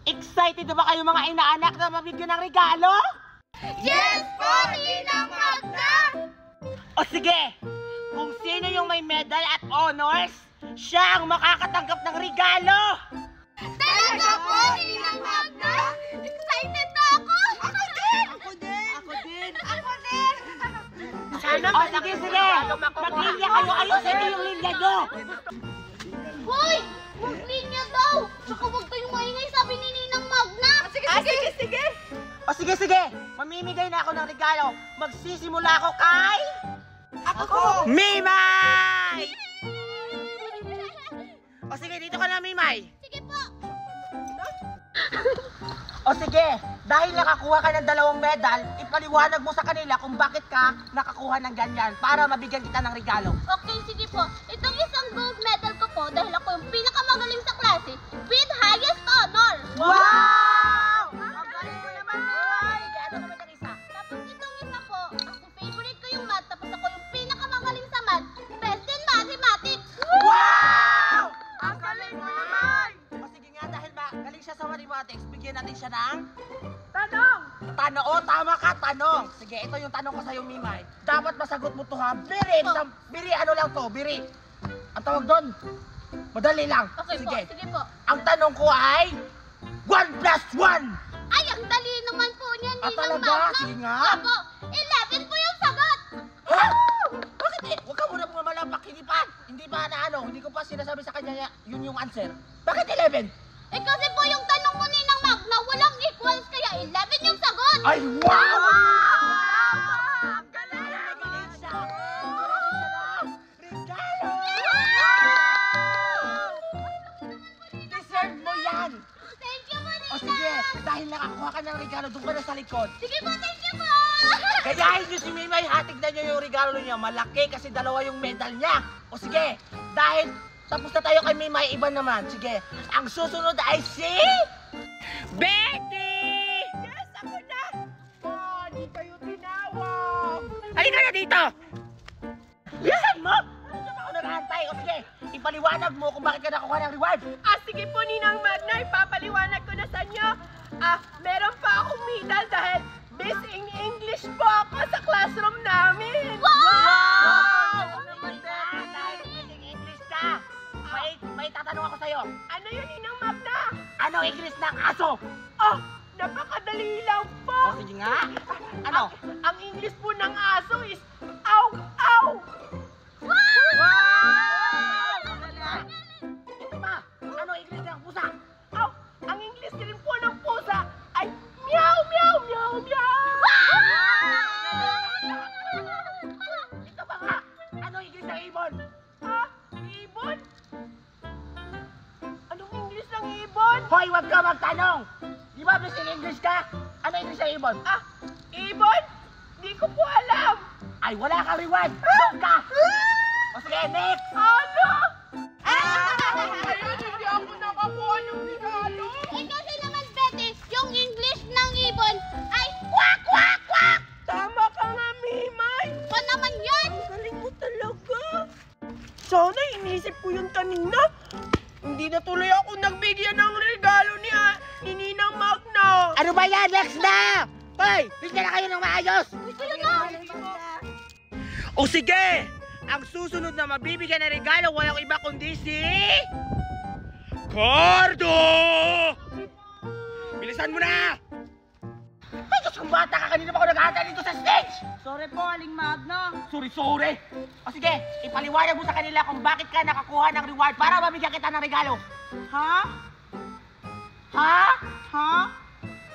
Excited na ba kayo mga inaanak na mabigyan ng regalo? Yes po, Ninang Magna! O sige, kung sino yung may medal at honors, siya ang makakatanggap ng regalo! Talaga po, Ninang Magna! Excited na ako! Ako din! Ako din! Ako din! Ako din! O sige, maglinya kayo, ayusin niyo yung linya nyo! Hoy! Huwag linya daw! Tsaka huwag kayong maingay, sabi ni Ninang Magna! Sige! O sige, mamimigay na ako ng regalo. Magsisimula ako kay... Ako! Mimay! O sige, dito ka na, Mimay. Sige po! O sige, dahil nakakuha ka ng 2 medal, ipaliwanag mo sa kanila kung bakit ka nakakuha ng ganyan para mabigyan kita ng regalo. Okay, sige po. Itong isang gold medal ko po dahil ako yung pinakamagaling sa klase with highest honor. Wow! Ang galing mo naman, Mimay! Ano naman ang isa? Tapos itong isa po, kasi favorite ko yung math, tapos ako yung pinakamagaling sa math, best in mathematics. Wow! Ang galing mo naman! O sige nga, dahil galing siya sa mathematics, bigyan natin siya ng... Tanong! O, tama ka, tanong. Sige, ito yung tanong ko sa'yo, Mimay. Dapat masagot mo to ha. Biri, ano lang to, biri. Ang tawag doon, madali lang. Okay Sige. po, sige po. Ang tanong ko ay, 1 plus 1! Ay, ang dali naman po niyan, Ah, Ninang talaga? Magna. Sige nga. Opo, 11 po yung sagot. Ha? Bakit eh? Huwag ka muna malapak, hindi pa. Hindi ba na ano, hindi ko pa sinasabi sa kanya yun yung answer. Bakit 11? Eh kasi po yung tanong mo, Ninang Magna, walang equals, kaya 11 yung sagot. Ay, wow! Ang galing! Galing siya! Regalo! Deserve mo yan! Thank you po, Ninang. O sige, dahil nakakuha ka ng regalo, doon ka na sa likod. Sige po, thank you po. Gayahin niyo si Mimay, hatignan niyo yung regalo niya. Malaki kasi 2 yung medal niya. O sige, dahil tapos na tayo kay Mimay, iba naman. Sige, ang susunod ay si... Betty! Yes, ako na! Di kayo tinawag! Halika na dito! Bilisan mo! Ano ba ako naghahantay? O sige, ipaliwanag mo kung bakit ka nakuha ng reward. Sige po, Ninang Magna, ipapaliwanag ko na sa inyo. Meron pa akong medal dahil Best in English po ako sa classroom namin. Wow! Dahil English ka, may tatanong ako sa'yo. Ano yun, Ninang Magna? Ano English ng aso? Napakadali lang po. O sige nga. Ano? Ang English po ng aso is aw, aw. Wow! Ito ba? Ano English ng pusa? Ang English din po ng pusa ay meow, meow, meow, meow. Ito ba nga? Ano English ng ibon? Ibon? Anong English ng ibon? Hoy, wag ka magtanong! Di ba best in English ka? Ano English ng ibon? Ibon? Di ko po alam. Ay, wala kang reward! Doon ka! O sige, next! Ano? Ayun, hindi ako nakakuha ng regalo. Eh kasi naman, Betty, yung English ng ibon ay quack, quack, quack. Tama ka nga, Mimay. Pa naman yan. Galing mo talaga. Sana inisip ko yun kanina. Hindi na tuloy ako nagbigyan ng regalo ni Ninang Magna. Ano ba yan? Next na! Hoy! Bigyan na kayo ng maayos! O sige! Ang susunod na mabibigyan ng regalo, walang iba kundi si... Cardo! Bilisan mo na! Ay, Diyos kong bata ka! Kanina pa ako naghahantay dito sa stage! Sorry po, Aling Magna. Sorry! O sige, ipaliwanag mo sa kanila kung bakit ka nakakuha ng reward para mabigyan kita ng regalo. Ha? Ha? Ha?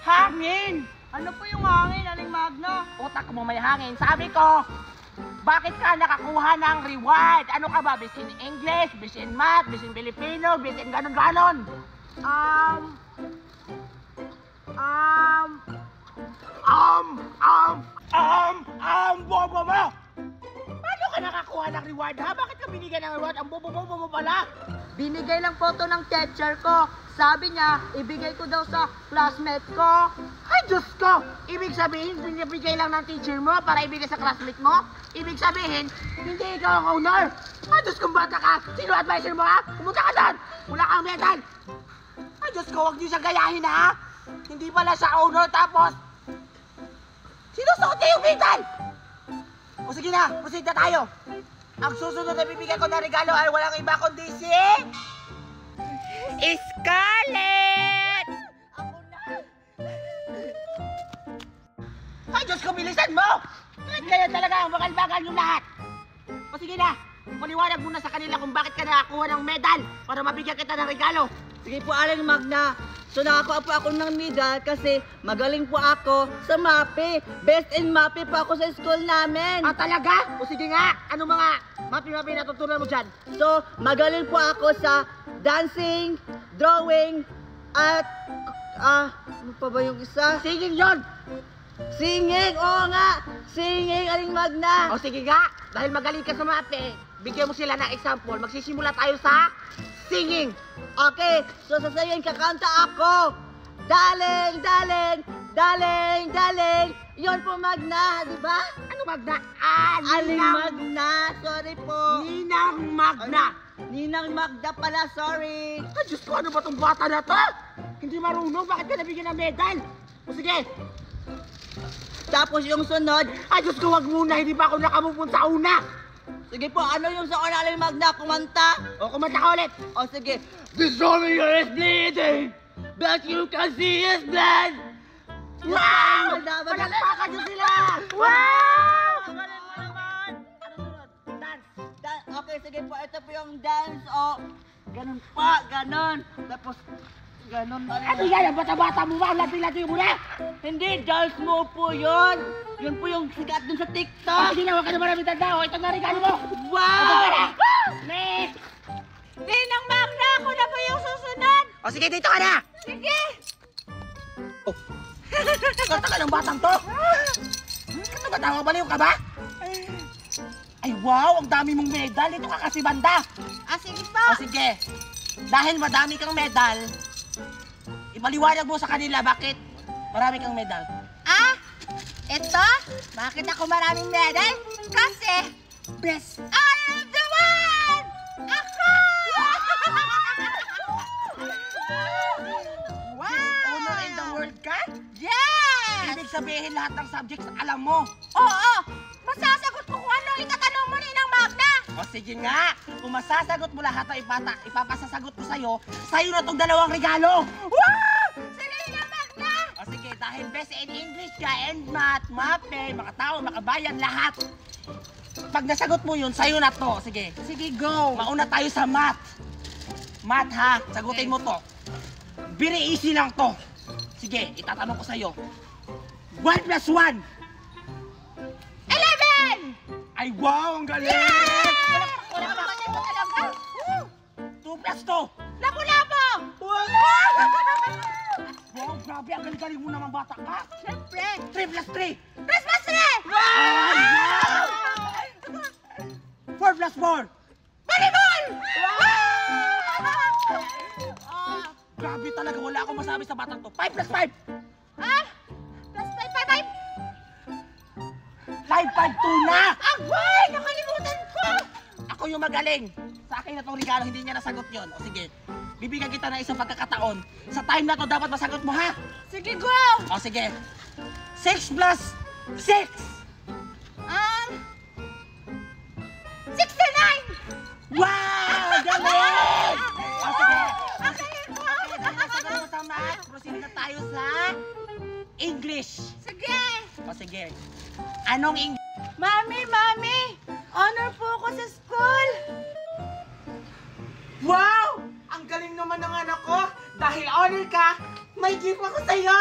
Hangin! Ano po yung hangin, Aling Magna? Utak mo may hangin. Sabi ko, bakit ka nakakuha ng reward? Ano ka ba? Bis in English, bis in Math, bis in Filipino, bis in ganon-ganon? Bobo mo! Paano ka nakakuha ng reward ha? Bakit ka binigyan ng reward? Ang bobo-bobo mo pala! Binigay lang po to ng teacher ko. Sabi niya, ibigay ko daw sa classmate ko. Ay, Diyos ko! Ibig sabihin, binibigay lang ng teacher mo para ibigay sa classmate mo? Ibig sabihin, hindi ikaw ang owner! Ay, Diyos kong bata ka! Sino advisor mo ha? Pumunta ka doon! Wala kang medal! Ay, Diyos ko, huwag niyo siya gayahin, ha? Hindi pala siya owner, tapos... Sinusuot niya yung medal! O sige na, proceed na tayo. Ang susunod na bibigyan ko na regalo ay walang iba kundi si... Scarlett! Ako na! Ay, Diyos ko, bilisan mo! Kahit kaya talaga ang bagal-bagal yung lahat. O sige na, paliwanag muna sa kanila kung bakit ka nakakuha ng medal para mabigyan kita ng regalo. Sige po, Aling Magna. So nakakuha po ako ng medal kasi magaling po ako sa MAPE. Best in MAPE po ako sa school namin. Ah, talaga? O sige nga, ano mga mapi-mapi natutunan mo dyan? So magaling po ako sa dancing, drawing, at ano pa ba yung isa? Singing yon! Singing! Oo nga! Singing, Aling Magna! O sige nga, dahil magaling ka sa mape, bigyan mo sila ng example. Magsisimula tayo sa singing. Okay, so sasayin kakanta ako. Daling, daling, daling, daling. Yun po Magna, di ba? Ano Magna? Aling Magna, sorry po. Ninang Magna. Ninang Magda pala, sorry. Ay, Diyos ko, ano ba tong bata na to? Hindi marunong, bakit ka nabigyan ng medal? O sige. Tapos yung sunod, Ay, Diyos ko, wag muna, hindi pa ako nakamupun sa una. sige po, ano yung sa una Aling Magna, kumanta? O, kumanta ka ulit. O sige. The soldier is bleeding, but you can see his blood. Wow! Palakpakan niyo sila! Wow! Galing mo naman! Ano sunod? Dance. Okay, sige po, ito po yung dance. O, ganun pa, ganun. Tapos, ganun. Ano yan? Ang bata-bata mo ba? Ang lati-lati mo na? Hindi, dance mo po yun. Yun po yung sikat dun sa Ah, TikTok. sige na, huwag ka na maraming tanda. O, ito na regalo mo. Wow! Next! Ninang Magna, ako na po yung susunod. O, sige, dito ka na. Sige. Oh. Kata ka ng batang to. Ano ba, tawag baliw ka ba? Ay, wow, ang dami mong medal. Dito ka kasi banda. Sige po. O, sige. Dahil madami kang medal, ipaliwanag mo sa kanila bakit marami kang medal. Ito? Bakit ako maraming medal? Kasi, best out of the world! Ako! Wow! Honor in the world ka? Yes! Ibig sabihin lahat ng subjects alam mo. Oo! Masasagot ko kung ano itatanong mo, Ninang Magna! O sige nga, kung masasagot mo lahat ang ipapasasagot ko sa'yo na tong dalawang regalo. Wow! Si Ninang Magna! O sige, dahil best in English ka and math, mape, mga tao, makabayan, lahat. Pag nasagot mo yun, sa'yo na to. Sige. Sige, go! Mauna tayo sa math. Math ha, sagutin mo to. Very easy lang to. Sige, itatanong ko sa'yo. 1 plus 1. 11! Ay wow, ang galing! Wala ka ba mo talaga? 2 plus 2. Lapu-lapo! Wow, grabe, ang galing-galing mo naman bata ka. Siyempre! 3 plus 3. Christmas tree! Ay, wow! 4 plus 4. Volleyball! Grabe talaga, wala akong masabi sa batang to. 5 plus 5. Plus 5, 5, 5! Live 5, 2 na! Agway! Nakalimutan ko! Ako yung magaling. Sa akin na tong regalo, hindi niya nasagot yon. O sige, bibigyan kita ng isang pagkakataon. Sa time na to, dapat masagot mo ha? Sige, go! O sige, 6 plus 6. 69! Wow! Galing! O sige, Akalain mo! dahil nasagot mo sa math, proceed na tayo sa English. Sige! O sige, anong English? Mami! Honor po ako sa school! Wow! Ang galing naman ng anak ko! Dahil honor ka, may gift ako sa'yo!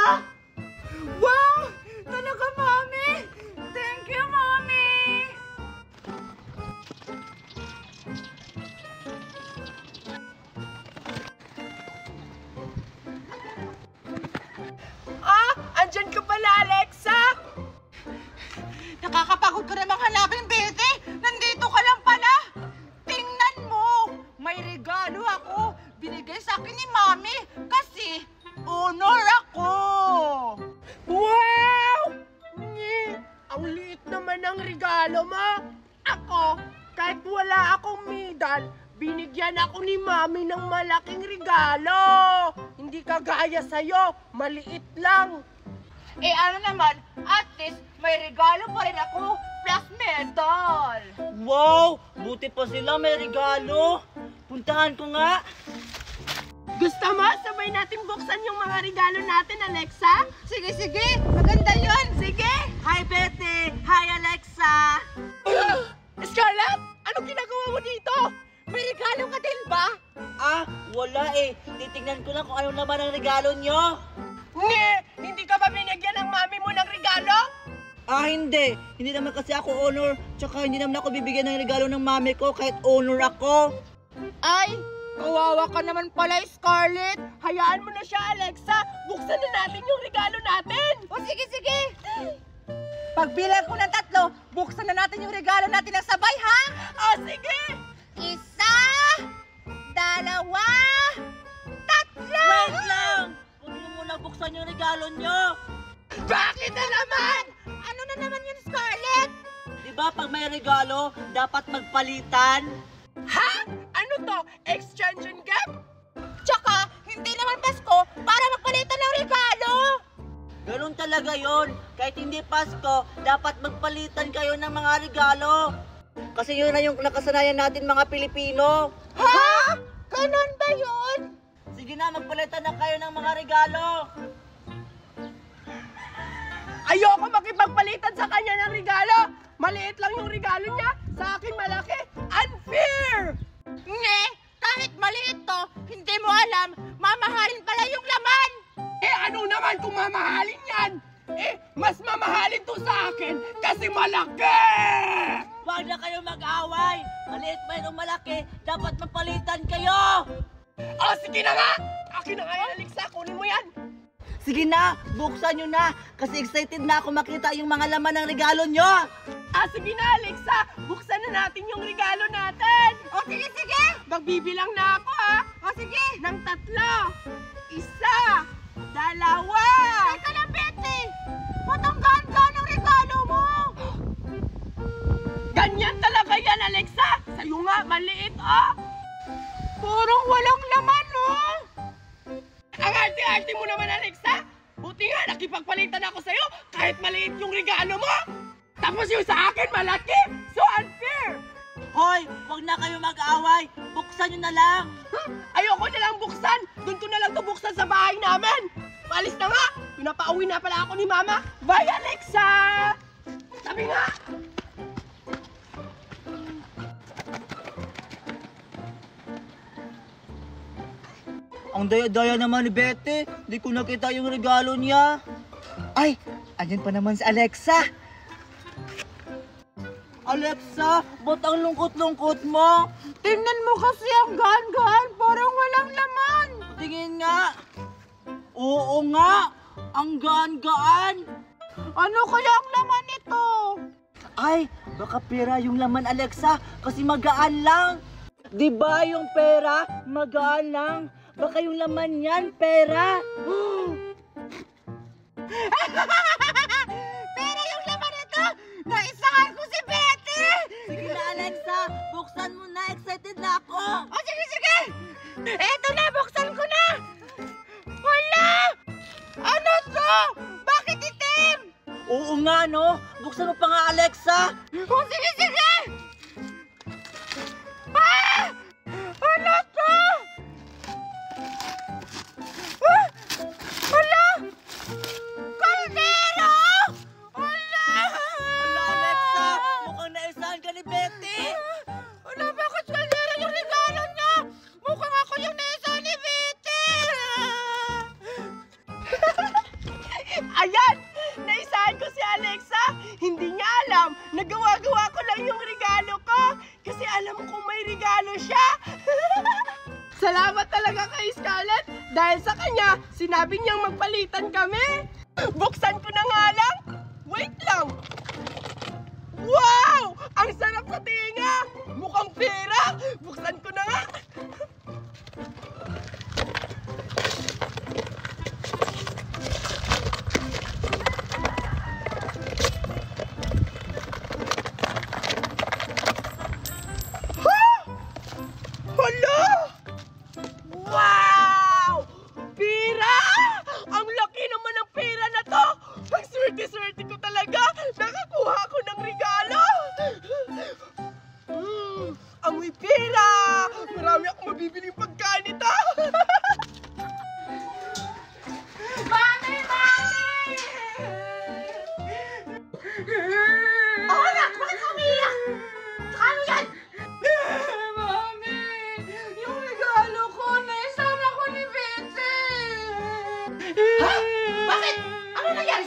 Wow! Talaga, Mami! Thank you, Mami! Andyan ka pala, Alexa! Nakakapagod ko namang hanapin, Betty! Nandito ka lang pala! Tingnan mo! May regalo ako! Binigay sa akin ni Mami kasi honor ako! Wow! Ang liit naman ng regalo mo! Ako, kahit wala akong medal, binigyan ako ni Mami ng malaking regalo! Hindi hindi kagaya sa'yo. Maliit lang. Eh ano naman, at least may regalo pa rin ako, plus medal. Wow! Buti pa sila may regalo. Puntahan ko nga. Gusto mo, sabay natin buksan yung mga regalo natin, Alexa? Sige, sige, maganda yun. Sige! Hi, Betty! Hi, Alexa! Scarlett, anong ginagawa mo dito? May regalo ka din ba? Ah, wala eh. Titignan ko lang kung ano naman ang regalo nyo. Hindi ka ba binigyan ng mami mo ng regalo? Ah, hindi. Hindi naman kasi ako honor. Tsaka hindi naman ako bibigyan ng regalo ng mami ko kahit honor ako. Ay, kawawa ka naman pala, Scarlett. Hayaan mo na siya, Alexa. Buksan na natin yung regalo natin. O sige, sige. Pagbilang ko ng 3, buksan na natin yung regalo natin ng sabay, ha? Sige! 1, 2, 3. Wait lang! Huwag niyo muna buksan yung regalo nyo. Bakit na naman? Ano na naman yun, Scarlett? Diba pag may regalo, dapat magpalitan? Ha? Ano to? Exchange and gift? Tsaka, hindi naman Pasko para magpalitan ng regalo. Ganun talaga yon. Kahit hindi Pasko, dapat magpalitan kayo ng mga regalo. Kasi yun na yung nakasanayan natin mga Pilipino. Ha? Ganon ba yun? Sige na, magpalitan na kayo ng mga regalo. Ayoko makipagpalitan sa kanya ng regalo. Maliit lang yung regalo niya. Sa akin malaki. Unfair! Nge, kahit maliit to, hindi mo alam, mamahalin pala yung laman. Ano naman kung mamahalin yan? Mas mamahalin to sa akin kasi malaki! Huwag na kayo mag-away. Maliit man o malaki, dapat magpalitan kayo. Sige na nga! Akin na nga yan, Alexa. Kunin mo yan. Sige na, buksan nyo na. Kasi excited na ako makita yung mga laman ng regalo nyo. Sige na, Alexa. Buksan na natin yung regalo natin. Sige, sige. Magbibilang na ako, ha? Sige. Ng 3. 1, 2. Teka lang, Betty. Matanggaan-gaan ang regalo mo. Ganyan talaga yan, Alexa. Sa'yo nga, maliit, Parang walang laman, oh. Ang arte-arte mo naman, Alexa. Buti nga, nakipagpalitan ako sa'yo kahit maliit yung regalo mo. Tapos yung sa akin, malaki. So unfair. Hoy, huwag na kayo mag-away. Buksan nyo na lang. Ayoko na lang buksan. Doon ko na lang to buksan sa bahay namin. Maalis na nga. Pinapauwi na pala ako ni Mama. Bye, Alexa! Sabi nga. Ang daya-daya naman ni Betty. Di ko nakita yung regalo niya. Ay, andyan pa naman si Alexa. Alexa, ba't ang lungkot-lungkot mo? Tingnan mo kasi ang gaan-gaan, parang walang laman. Tingin nga. Oo nga, ang gaan-gaan. Ano kaya ang laman nito? Ay, baka pera yung laman, Alexa, kasi magaan lang. Di ba yung pera, magaan lang? Baka yung laman yan, pera. Pera yung laman nito! Naisahan ko si Betty! Sige na, Alexa, buksan mo na, excited na ako. Sige, sige! Eto na, buksan ko na! Wala! Ano to? Bakit itim? Oo nga, no? Buksan mo pa nga, Alexa. Sige, sige! Ano to? Wala! Kaldero! Wala! Wala, Alexa, mukhang naisahan ka ni Betty. Wala, bakit kaldero yung regalo niya? Mukhang ako yung naisahan ni Betty! Ayan! Naisahan ko si Alexa. Hindi niya alam. Nagawa-gawa ko lang yung regalo ko. Kasi alam kong may regalo siya. Salamat talaga kay Scarlett. Dahil sa kanya, sinabi niyang magpalitan kami. Buksan ko na nga lang. Wait lang. Wow! Ang sarap sa tinga. Mukhang pera. Buksan ko na nga. Hala! Wow!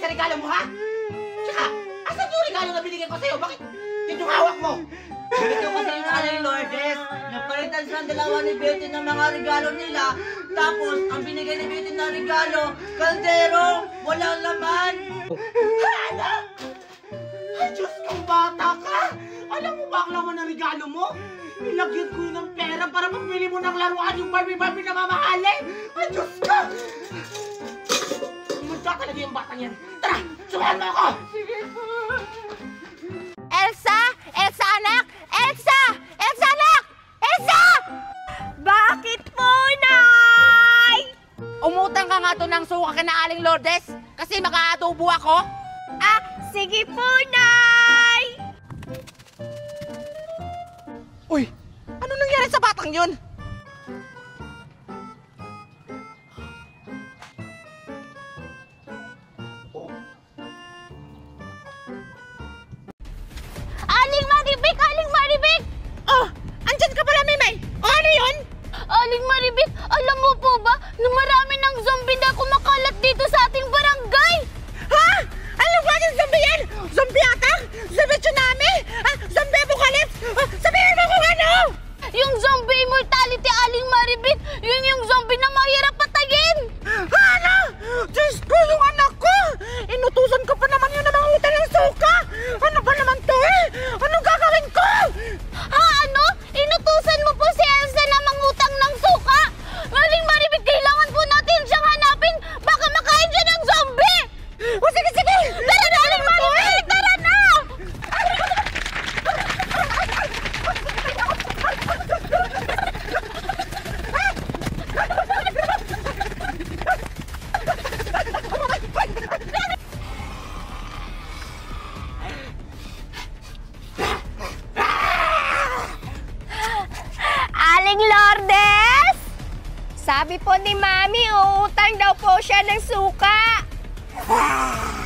sa regalo mo, ha? Tsaka, asan yung regalo na binigay ko sa'yo? Bakit yun yung hawak mo? Ito kasi yung Aling Lourdes, napalitan silang dalawa ni Betty ng mga regalo nila. Tapos, ang binigay ni Betty na regalo, kaldero, walang laman. Ano? Ay, Diyos kong bata ka! Alam mo ba ang laman ng regalo mo? Nilagyan ko yun ng pera para pambili mo ng laruan yung Barbie na mamahalin! Ay, Diyos ka! Mudya talaga yung batang yan. Tara, sumahan mo ako! Elsa! Elsa, anak! Elsa! Elsa, anak! Elsa! Bakit po, Nay? Umutang ka nga to ng suka ka na Aling Lourdes kasi makaadobo ako. Ah, sige po, Nay! Uy! Ano nangyari sa batang yun? Aling Maribik! Aling Maribik! Oh! Andyan ka pala, Mimay! O ano yun? Aling Maribik, alam mo po ba na marami ng zombie na kumakalat dito sa ating barangay? Ha? Ano ba yung zombie yan? Zombie attack? Zombie tsunami? Zombie apocalypse? Sabihin mo kung ano! Yung zombie immortality, Aling Maribik, yun yung zombie na mahirap patayin! Ano? Diyos ko, yung anak ko! Inutusan ko pa naman yun na mangutang ng suka! Ano ba naman to eh? Anong gagawin ko? Ha, ano? Inutusan mo po si Elsa na mangutang ng suka? Aling Maribik, kailangan po natin siyang hanapin! Baka makain siya ng zombie! O sige, sige! Tara na, Aling Maribik! Tara na! Aling Lourdes! Sabi po ni Mami, uutang daw po siya ng suka. Ah!